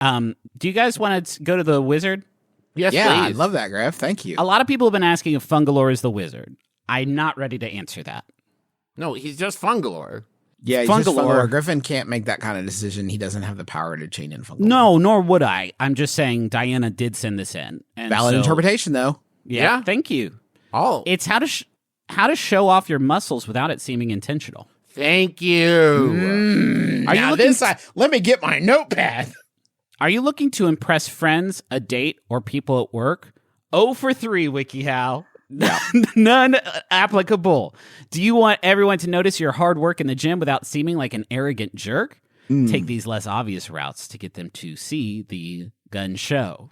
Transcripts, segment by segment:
Do you guys want to go to the wizard? Yes, Yeah, I please. love that, Griff. Thank you. A lot of people have been asking if Fungalore is the wizard. I'm not ready to answer that. No, he's just Fungalore. Yeah, he's just Fungalore. Fungalore. Griffin can't make that kind of decision. He doesn't have the power to chain in Fungalore. No, nor would I. I'm just saying Diana did send this in. And Valid interpretation, though. Yeah, thank you. Oh, It's how to show off your muscles without it seeming intentional. thank you. Are you Now looking? let me get my notepad. Are you looking to impress friends, a date, or people at work? 0 for 3, WikiHow. None applicable. Do you want everyone to notice your hard work in the gym without seeming like an arrogant jerk? Take these less obvious routes to get them to see the gun show.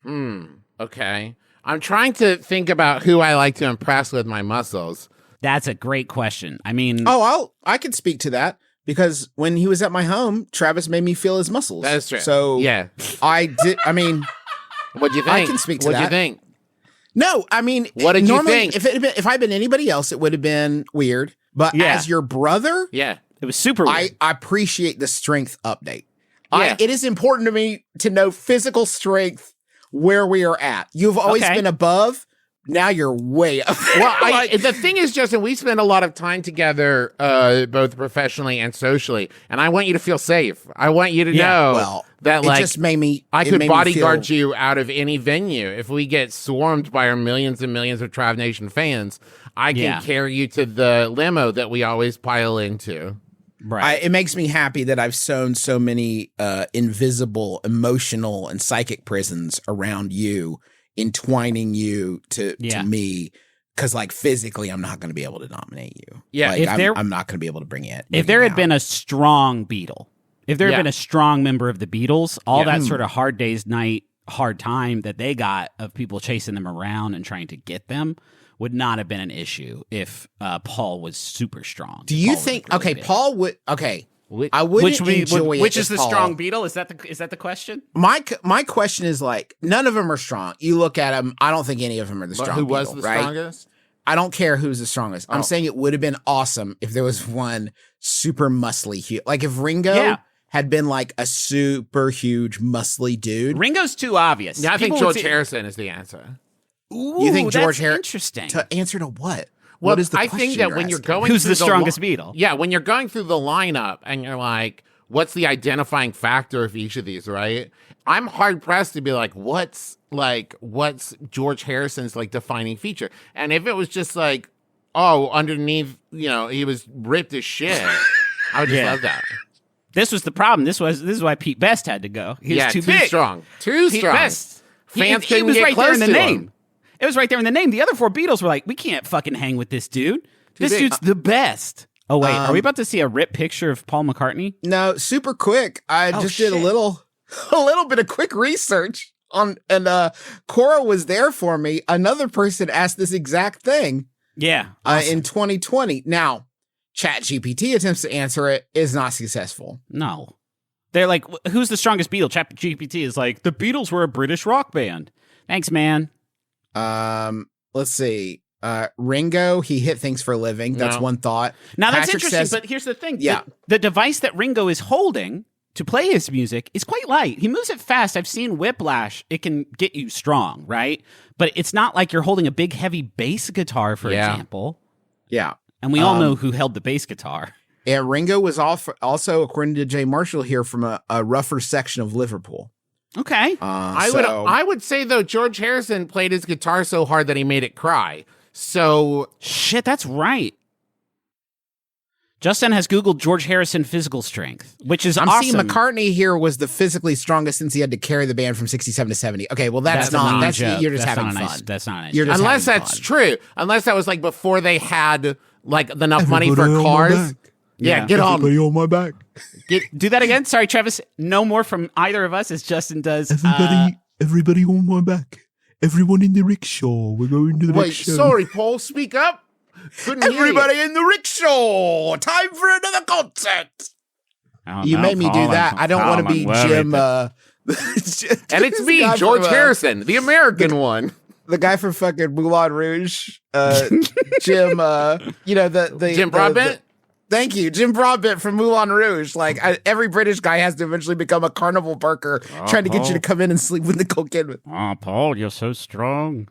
Okay. I'm trying to think about who I like to impress with my muscles. That's a great question. I mean, I could speak to that because when he was at my home, Travis made me feel his muscles. That is true. So yeah. I did. I mean, What'd you think? I can speak to What'd that. you think? no, I mean, What did you normally, think? If I'd been anybody else, it would have been weird. But Yeah. as your brother, Yeah. it was super weird. I appreciate the strength update. Yeah. It is important to me to know physical strength where we are at. You've always Okay. been above. Now you're way up. Well, the thing is, Justin, we spend a lot of time together, both professionally and socially, and I want you to feel safe. I want you to know well, that, it like, just made me. I it could made me bodyguard feel- you out of any venue. If we get swarmed by our millions and millions of Trav Nation fans, I can Yeah. carry you to the limo that we always pile into. right. It makes me happy that I've sewn so many invisible, emotional, and psychic prisons around you, entwining you to me. Because, like, physically, I'm not going to be able to dominate you. Yeah, like, if there- I'm not going to be able to bring it. If there had been a strong Beetle, if there had Yeah. been a strong member of the Beatles, all Yeah. that sort of hard day's night, hard time that they got of people chasing them around and trying to get them would not have been an issue if Paul was super strong. do you Paul was, think? like, really Okay, big. Paul would. Okay, Which- I wouldn't enjoy it. which if is the Paul- strong Beetle? Is that the question? My question is, like, none of them are strong. You look at them. I don't think any of them are the But strong. who was Beetle, the right? strongest? I don't care who's the strongest. Oh. I'm saying it would have been awesome if there was one super muscly, like if Ringo Yeah. had been like a super huge muscly dude. Ringo's too obvious. Yeah, I think People would George say- Harrison is the answer. Ooh, You think George that's Harrison? interesting. To answer to what? Well, What is the I question think that when you're asking? going Who's through the strongest li- Beatle? Yeah, when you're going through the lineup and you're like, what's the identifying factor of each of these, right? I'm hard pressed to be like, what's George Harrison's like defining feature? And if it was just like, oh, underneath, he was ripped as shit, I would just Yeah. love that. This was the problem. This is why Pete Best had to go. He was too big. strong. Too Pete strong. Best. Fans It couldn't was get right there close in the to name. him. It was right there in the name. The other 4 Beatles were like, we can't fucking hang with this dude. This big. dude's the best. Oh wait, are we about to see a rip picture of Paul McCartney? No, super quick. I just did a shit. little bit of quick research on, and Cora was there for me. Another person asked this exact thing Yeah. in 2020. Now, ChatGPT attempts to answer it, is not successful. No. They're like, who's the strongest Beatle? ChatGPT is like, the Beatles were a British rock band. Thanks, man. Let's see. Ringo, he hit things for a living. That's No. one thought. Now that's Patrick interesting, says- but here's the thing. Yeah. The device that Ringo is holding to play his music is quite light. He moves it fast. I've seen Whiplash. It can get you strong, right? But it's not like you're holding a big, heavy bass guitar, for Yeah. example. Yeah. And we all know who held the bass guitar. And Ringo was also, according to Jay Marshall here, from a rougher section of Liverpool. Okay. I would say though, George Harrison played his guitar so hard that he made it cry. So Shit, that's right. Justin has Googled George Harrison physical strength, which is I'm awesome. seeing McCartney here was the physically strongest since he had to carry the band from 67 to 70. Okay, well that's a not. That's non-joke. you're just That's having not a fun. nice- that's not a nice You're joke. just unless having that's fun. true, unless that was like before they had like enough money for Everybody on my cars. back. Yeah, Yeah. get on. Everybody on my back. Do that again. Sorry, Travis. No more from either of us as Justin does. Everybody on my back. Everyone in the rickshaw. We're going to the Wait, rickshaw. sorry, Paul. Speak up. Couldn't hear you. Everybody in the rickshaw! Time for another concert! Oh, You no, made me do Paul, that. I'm- I don't Paul, want to I'm be worried Jim. that- And it's me, George Harrison, the American one. The guy from fucking Moulin Rouge. Jim, the Jim Broadbent? Thank you. Jim Broadbent from Moulin Rouge. Like, every British guy has to eventually become a carnival barker trying to get you to come in and sleep with Nicole Kidman. Oh, Paul, you're so strong.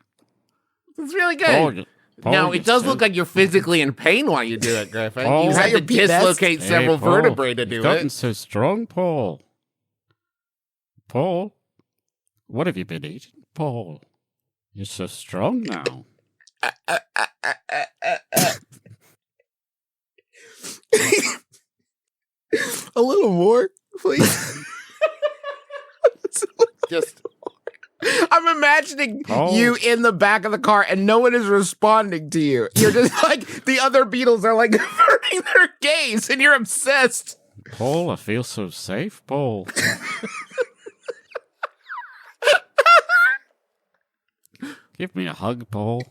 It's really good. Now, it does look like you're physically in pain while you do it, Griffin. You had to dislocate several vertebrae to do you've gotten it. so strong, Paul. Paul, what have you been eating, Paul? You're so strong now. A little more, please. Just... I'm imagining you in the back of the car and no one is responding to you. You're just like, the other Beatles are like averting their gaze and you're obsessed. Paul, I feel so safe, Paul. Give me a hug, Paul.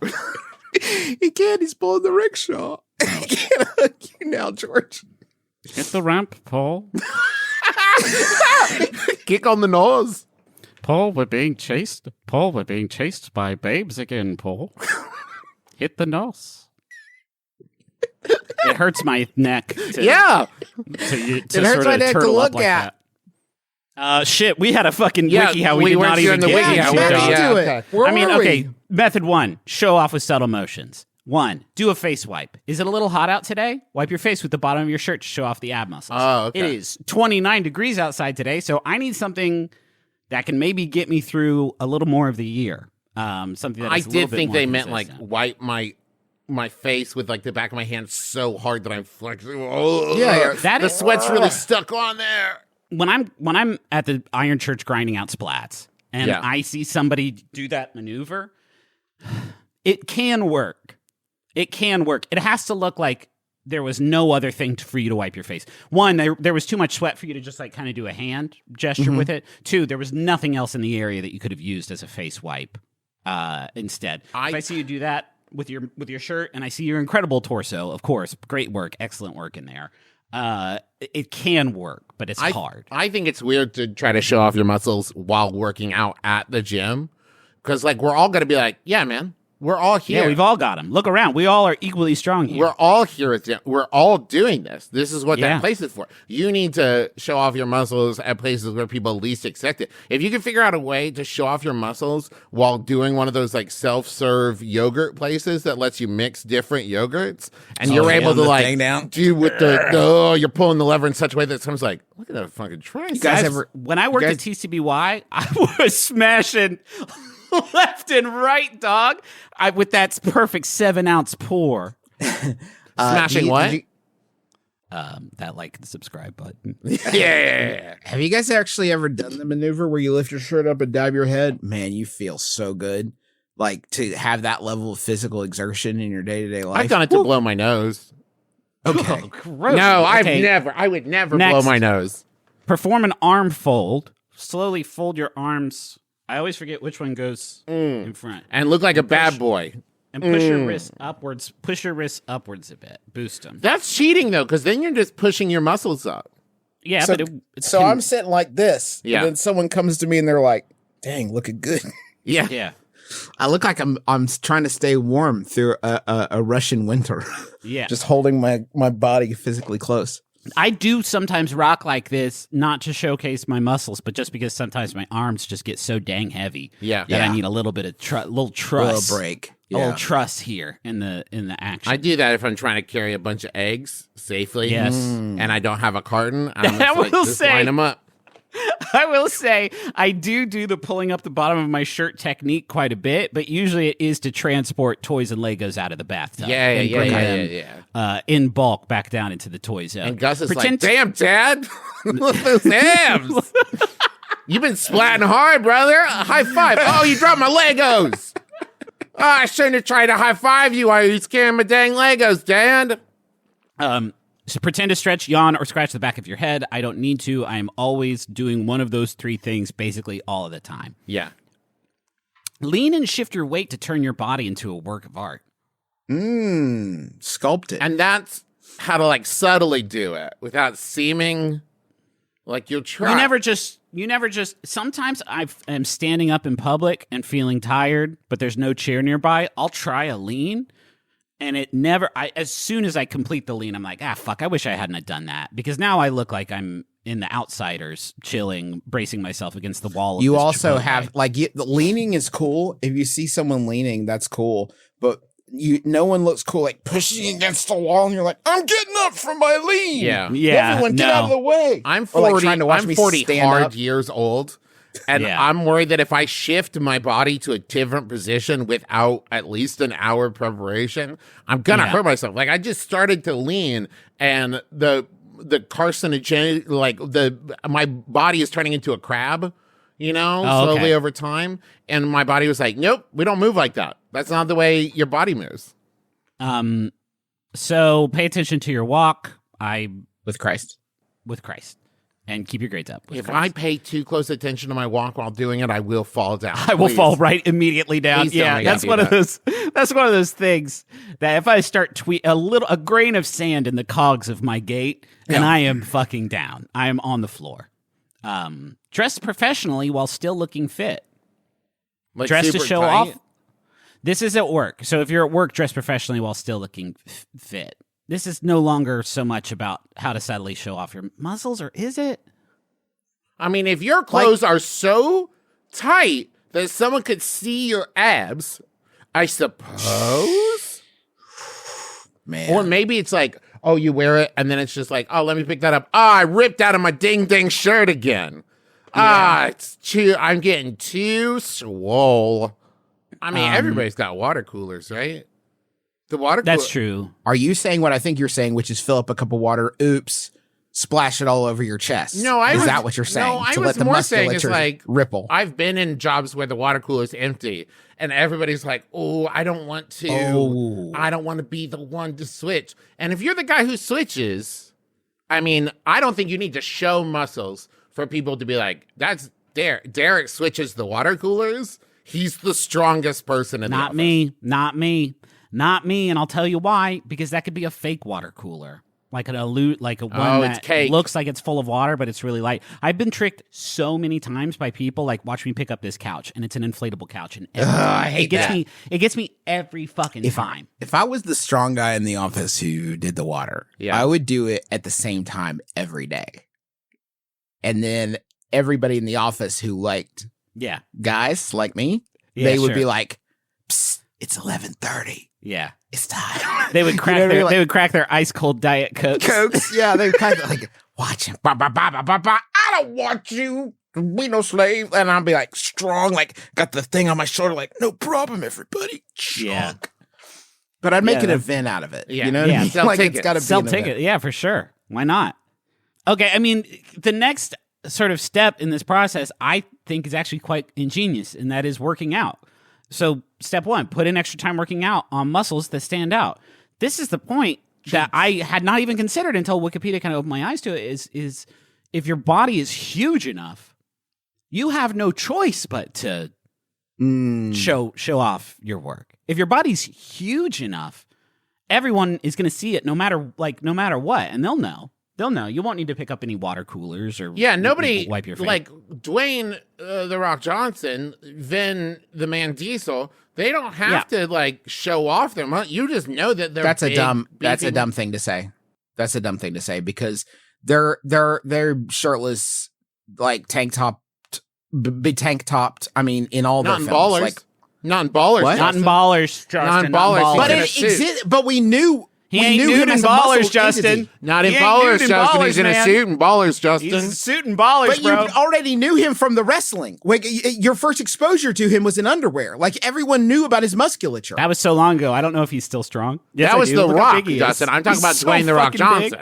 He can't. He's pulling the rickshaw. He can't hug you now, George. Hit the ramp, Paul. Kick on the nose. Paul, we're being chased. Paul, we're being chased by babes again, Paul. Hit the nose. It hurts my neck. To it hurts my neck to look at. Shit, we had a fucking wiki how we did not even get into it. I mean, okay, method 1, show off with subtle motions. 1, do a face wipe. Is it a little hot out today? Wipe your face with the bottom of your shirt to show off the ab muscles. Oh, okay. It is 29 degrees outside today, so I need something that can maybe get me through a little more of the year. Something that I is a little did bit think more they meant consistent. like wipe my face with like the back of my hand so hard that I'm flexing. Oh, that the is sweat's really stuck on there. When I'm at the Iron Church grinding out splats and I see somebody do that maneuver, it can work. It can work. It has to look like there was no other thing for you to wipe your face. 1, there was too much sweat for you to just like kind of do a hand gesture with it. 2, there was nothing else in the area that you could have used as a face wipe instead. If I see you do that with your shirt and I see your incredible torso, of course, great work, excellent work in there. It can work, but it's hard. I think it's weird to try to show off your muscles while working out at the gym. Because like we're all going to be like, yeah, man. We're all here. Yeah, we've all got them. Look around. We all are equally strong here. We're all here. We're all doing this. This is what that place is for. You need to show off your muscles at places where people least expect it. If you can figure out a way to show off your muscles while doing one of those like self-serve yogurt places that lets you mix different yogurts, and you're able to like do with you're pulling the lever in such a way that someone's like, look at that fucking tricep. When I worked at TCBY, I was smashing left and right, dog. With that perfect 7-ounce pour. Smashing what? That like and subscribe button. Yeah. Have you guys actually ever done the maneuver where you lift your shirt up and dab your head? Man, you feel so good. Like to have that level of physical exertion in your day-to-day life. I've done it to blow my nose. Okay. Oh, gross. No, I would never blow my nose. Perform an arm fold. Slowly fold your arms. I always forget which one goes in front. And look like a bad boy. And push your wrists upwards. Push your wrists upwards a bit. Boost them. That's cheating, though, because then you're just pushing your muscles up. Yeah, so, but I'm sitting like this. Yeah. And then someone comes to me and they're like, dang, looking good. Yeah. I look like I'm trying to stay warm through a Russian winter. Yeah. Just holding my body physically close. I do sometimes rock like this, not to showcase my muscles, but just because sometimes my arms just get so dang heavy. Yeah. That I need a little bit of little truss. A little break. A little truss here in the action. I do that if I'm trying to carry a bunch of eggs safely. Yes. And I don't have a carton. I'm just say, line them up. I will say I do the pulling up the bottom of my shirt technique quite a bit, but usually it is to transport toys and Legos out of the bathtub. Yeah. In bulk back down into the toy zone. And Gus is like, damn, Dad. Look at those abs. You've been splatting hard, brother. High five. Oh, you dropped my Legos. Oh, I shouldn't have tried to high five you while you was carrying my dang Legos, Dad. So pretend to stretch, yawn, or scratch the back of your head. I don't need to. I am always doing one of those 3 things basically all of the time. Yeah. Lean and shift your weight to turn your body into a work of art. Sculpt it. And that's how to like subtly do it without seeming like you're trying. You never just, sometimes I am standing up in public and feeling tired, but there's no chair nearby. I'll try a lean. And it never, as soon as I complete the lean, I'm like, fuck, I wish I hadn't have done that. Because now I look like I'm in the outsiders, chilling, bracing myself against the wall. You also have, like, leaning is cool. If you see someone leaning, that's cool. But no one looks cool, like, pushing against the wall, and you're like, I'm getting up from my lean. Yeah. Everyone get out of the way. I'm 40, like trying to watch I'm me 40 stand hard up. years old. And I'm worried that if I shift my body to a different position without at least an hour preparation, I'm going to hurt myself. Like, I just started to lean, and the carcinogen, like, my body is turning into a crab, slowly over time. And my body was like, nope, we don't move like that. That's not the way your body moves. So pay attention to your walk. With Christ. And keep your grades up. If I pay too close attention to my walk while doing it, I will fall down. I will fall right immediately down. Please don't make me that's do one of that. those. That's one of those things that if I start a grain of sand in the cogs of my gait, and I am fucking down. I am on the floor. Dress professionally while still looking fit. Like Dress to super show tight? off. This is at work. So if you're at work, dress professionally while still looking fit. This is no longer so much about how to subtly show off your muscles, or is it? I mean, if your clothes are so tight that someone could see your abs, I suppose. Man. Or maybe it's like, oh, you wear it, and then it's just like, oh, let me pick that up. I ripped out of my ding-ding shirt again. I'm getting too swole. I mean, everybody's got water coolers, right? The water cooler. That's true. Are you saying what I think you're saying, which is fill up a cup of water, oops, splash it all over your chest? No, Is that what you're saying? No, I to was let the more saying it's musculature like ripple. I've been in jobs where the water cooler is empty, and everybody's like, "Oh, I don't want to. Oh. I don't want to be the one to switch." And if you're the guy who switches, I mean, I don't think you need to show muscles for people to be like, "That's Derek. Derek switches the water coolers. He's the strongest person in the office." Not me, and I'll tell you why. Because that could be a fake water cooler, like one it's that cake. looks like it's full of water, but it's really light. I've been tricked so many times by people. Like, watch me pick up this couch, and it's an inflatable couch, and I hate it gets me every fucking time. If I was the strong guy in the office who did the water, I would do it at the same time every day. And then everybody in the office who liked guys like me, they would be like, psst, it's 11:30. Yeah. It's time. They would crack they would crack their ice cold Diet Cokes. Yeah, they would kind of like, watch him. Bah, bah, bah, bah, bah, bah. I don't want you to be no slave. And I'll be like strong, like got the thing on my shoulder, like, no problem, everybody. Yeah. But I'd make an event out of it. Yeah. You know what I mean? Sell Like, tickets. it's gotta be Sell an ticket. event. Yeah, for sure. Why not? Okay, I mean, the next sort of step in this process, I think, is actually quite ingenious, and that is working out. So, step one, put in extra time working out on muscles that stand out. This is the point that I had not even considered until Wikipedia kind of opened my eyes to it, is if your body is huge enough, you have no choice but to show off your work. If your body's huge enough, everyone is going to see it no matter what, and they'll know. They'll know. You won't need to pick up any water coolers or nobody wipe your face. like Dwayne the Rock Johnson, Vin the Man Diesel. They don't have to like show off their money. You just know that they're That's a dumb beefy- thing to say. That's a dumb thing to say because they're shirtless, like tank topped. I mean, in all not their in films, ballers, like not in ballers, What? Not in Justin. ballers, Justin. Not in ballers. but in a it suit. existed. But we knew He we ain't knew nude him in as a ballers, muscle Justin. entity. Not in He ain't ballers, nude in Justin. ballers, He's in a man. suit and ballers, Justin. He's suit and ballers, But you bro. already knew him from the wrestling. Like your first exposure to him was in underwear. Like everyone knew about his musculature. That was so long ago. I don't know if he's still strong. Yes, that I was do. The Look how Rock, big he is. Justin. I'm talking He's about so Dwayne the Rock fucking big.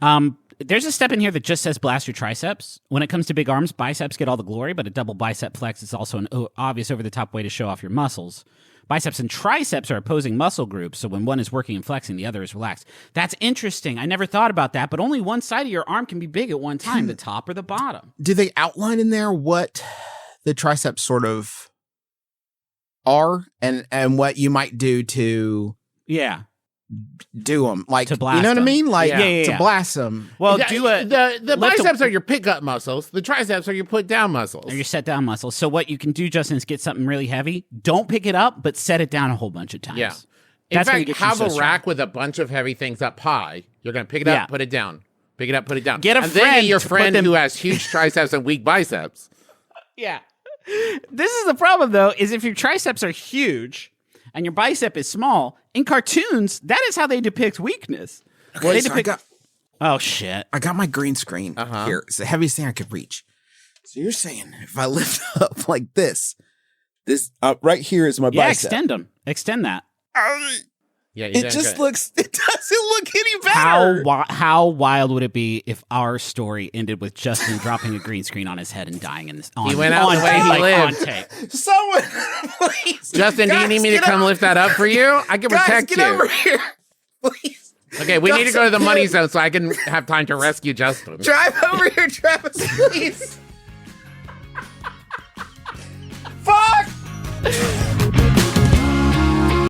Johnson. There's a step in here that just says blast your triceps. When it comes to big arms, biceps get all the glory, but a double bicep flex is also an obvious over-the-top way to show off your muscles. Biceps and triceps are opposing muscle groups, so when one is working and flexing, the other is relaxed. That's interesting. I never thought about that, but only one side of your arm can be big at one time, the top or the bottom. Do they outline in there what the triceps sort of are and what you might do to Yeah. do them? Like, To blast you know what I them. mean? Like, Yeah. to blast them. Well, the lift biceps are your pickup muscles. The triceps are your put down muscles. or your set down muscles. So what you can do, Justin, is get something really heavy. Don't pick it up, but set it down a whole bunch of times. Yeah. In That's gonna fact, get you have so a strong. rack with a bunch of heavy things up high. You're going to pick it Yeah. up, put it down. Pick it up, put it down. Get a and then friend get your to put friend them- who has huge triceps and weak biceps. Yeah. This is the problem, though, is if your triceps are huge and your bicep is small, in cartoons, that is how they depict weakness. Okay, They so depict- Oh, shit. I got my green screen here. It's the heaviest thing I could reach. So you're saying if I lift up like this right here is my Yeah, bicep. extend them. Extend that. Yeah, you It did just good. looks. It doesn't look any better. How wild would it be if our story ended with Justin dropping a green screen on his head and dying in this? He went out the way he lived. On tape. Someone, please. Justin, do you Guys, need me to get come up. lift that up for you? I can Guys, protect get you. over here, please. Okay, we need to go to the Guys, money zone so I can have time to rescue Justin. Drive over here, Travis, please. Fuck!